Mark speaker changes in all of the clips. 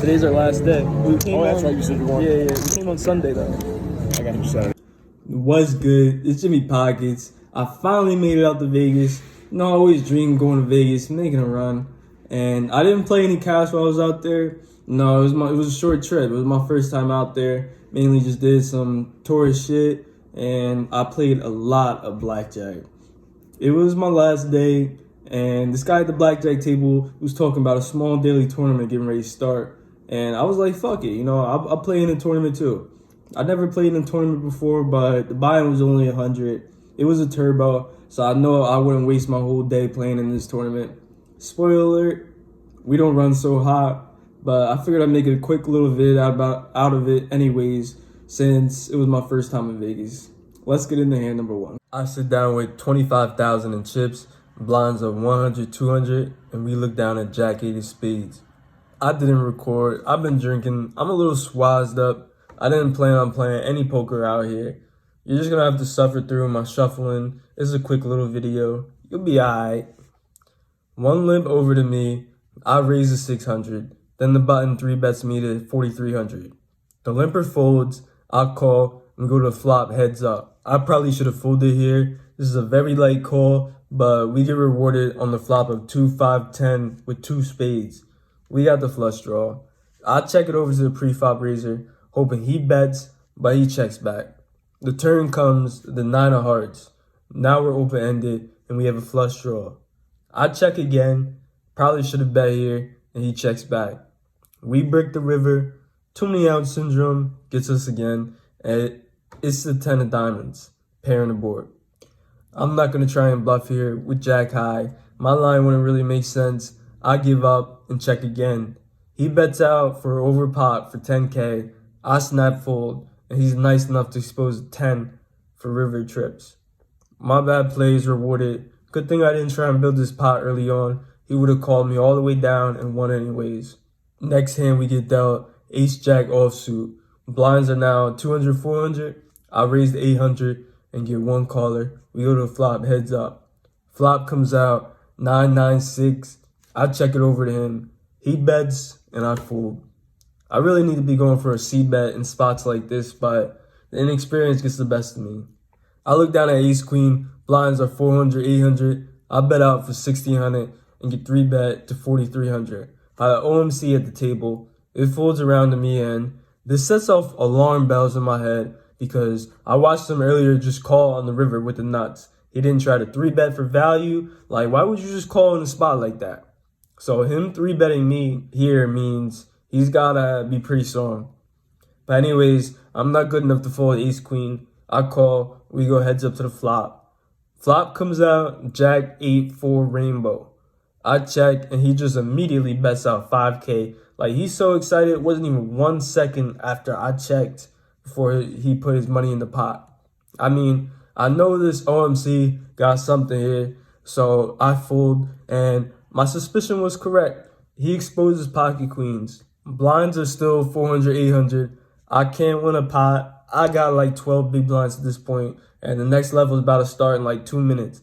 Speaker 1: Today's our last day. We came
Speaker 2: that's right. You said you were.
Speaker 1: Yeah. We came on Sunday though.
Speaker 2: I got you Saturday.
Speaker 3: What's good? It's Jimmypocketts. I finally made it out to Vegas. You know, I always dreamed going to Vegas, making a run. And I didn't play any cash while I was out there. No, it was a short trip. It was my first time out there. Mainly just did some tourist shit, and I played a lot of blackjack. It was my last day, and this guy at the blackjack table was talking about a small daily tournament getting ready to start. And I was like, fuck it, you know, I'll play in a tournament too. I never played in a tournament before, but the buy-in was only 100. It was a turbo, so I know I wouldn't waste my whole day playing in this tournament. Spoiler alert, we don't run so hot, but I figured I'd make a quick little vid out of it anyways, since it was my first time in Vegas. Let's get into hand number one. I sit down with 25,000 in chips, blinds of 100, 200, and we look down at Jack 8 of spades. I didn't record. I've been drinking. I'm a little swazzed up. I didn't plan on playing any poker out here. You're just gonna have to suffer through my shuffling. This is a quick little video. You'll be alright. One limp over to me. I raise to 600. Then the button 3-bets me to 4,300. The limper folds. I call and go to flop heads up. I probably should have folded here. This is a very light call, but we get rewarded on the flop of 2, 5, 10 with 2 spades. We got the flush draw. I check it over to the pre-flop raiser, hoping he bets, but he checks back. The turn comes, the 9 of hearts. Now we're open-ended, and we have a flush draw. I check again, probably should have bet here, and he checks back. We break the river, too many out syndrome gets us again, and it's the 10 of diamonds, pairing the board. I'm not going to try and bluff here with Jack high. My line wouldn't really make sense. I give up and check again. He bets out for over pot for 10K. I snap fold, and he's nice enough to expose 10 for river trips. My bad play is rewarded. Good thing I didn't try and build this pot early on. He would have called me all the way down and won anyways. Next hand we get dealt ace-jack offsuit. Blinds are now 200, 400. I raise the 800 and get one caller. We go to the flop heads up. Flop comes out 996. I check it over to him. He bets and I fold. I really need to be going for a C-bet in spots like this, but the inexperience gets the best of me. I look down at ace-queen. Blinds are 400, 800. I bet out for 1,600 and get 3-bet to 4,300. I have OMC at the table. It folds around to me, and this sets off alarm bells in my head because I watched him earlier just call on the river with the nuts. He didn't try to 3-bet for value. Like, why would you just call in a spot like that? So him 3-betting me here means he's gotta be pretty strong. But anyways, I'm not good enough to fold ace-queen. I call. We go heads up to the flop. Flop comes out, Jack 8, 4 rainbow. I check, and he just immediately bets out 5K. Like, he's so excited, it wasn't even 1 second after I checked before he put his money in the pot. I mean, I know this OMC got something here, so I fold, and my suspicion was correct. He exposes pocket queens. Blinds are still 400, 800. I can't win a pot. I got like 12 big blinds at this point, and the next level is about to start in like 2 minutes.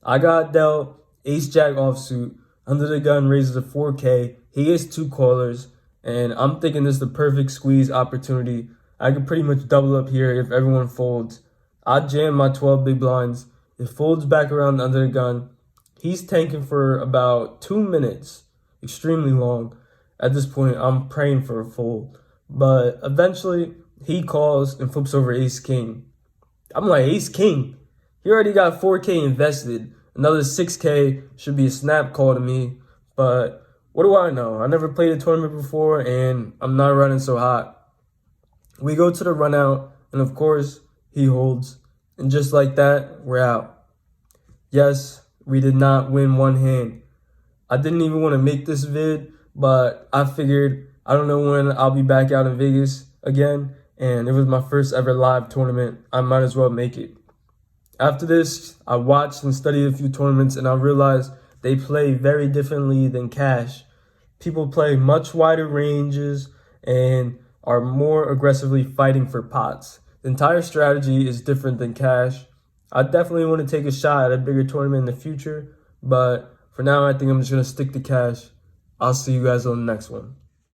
Speaker 3: I got dealt ace-jack offsuit. Under the gun raises a 4K. He gets 2 callers, and I'm thinking this is the perfect squeeze opportunity. I could pretty much double up here if everyone folds. I jam my 12 big blinds. It folds back around under the gun. He's tanking for about 2 minutes. Extremely long. At this point, I'm praying for a fold. But eventually, he calls and flips over ace-king. I'm like, ace-king? He already got 4K invested. Another 6K should be a snap call to me. But what do I know? I never played a tournament before, and I'm not running so hot. We go to the run out, and of course, he holds. And just like that, we're out. Yes, we did not win one hand. I didn't even want to make this vid, but I figured I don't know when I'll be back out in Vegas again, and it was my first ever live tournament. I might as well make it. After this, I watched and studied a few tournaments, and I realized they play very differently than cash. People play much wider ranges and are more aggressively fighting for pots. The entire strategy is different than cash. I definitely want to take a shot at a bigger tournament in the future, but for now, I think I'm just going to stick to cash. I'll see you guys on the next one.